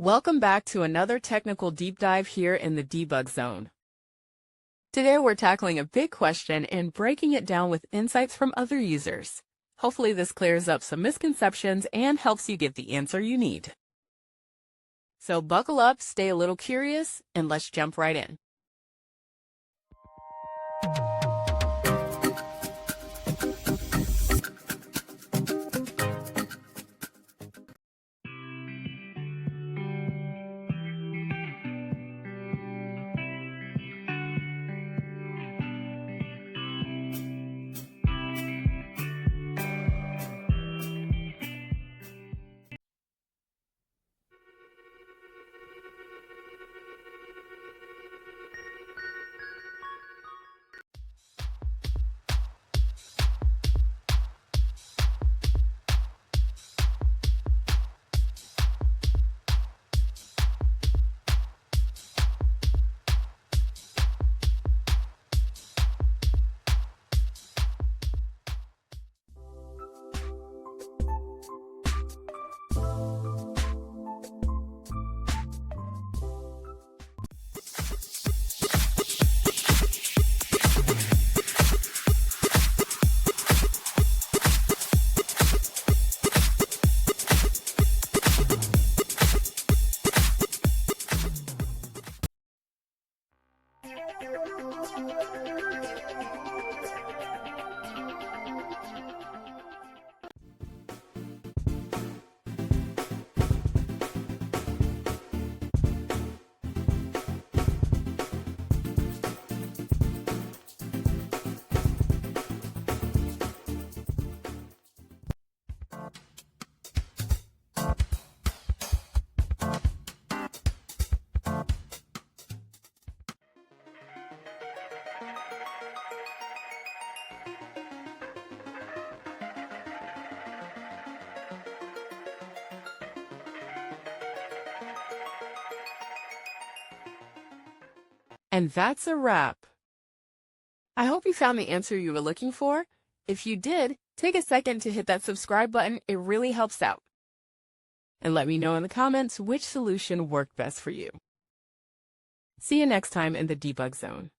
Welcome back to another technical deep dive here in the debug zone. Today we're tackling a big question and breaking it down with insights from other users. Hopefully this clears up some misconceptions and helps you get the answer you need. So buckle up, stay a little curious, and let's jump right in. And that's a wrap. I hope you found the answer you were looking for. If you did, take a second to hit that subscribe button. It really helps out. And let me know in the comments which solution worked best for you. See you next time in the debug zone.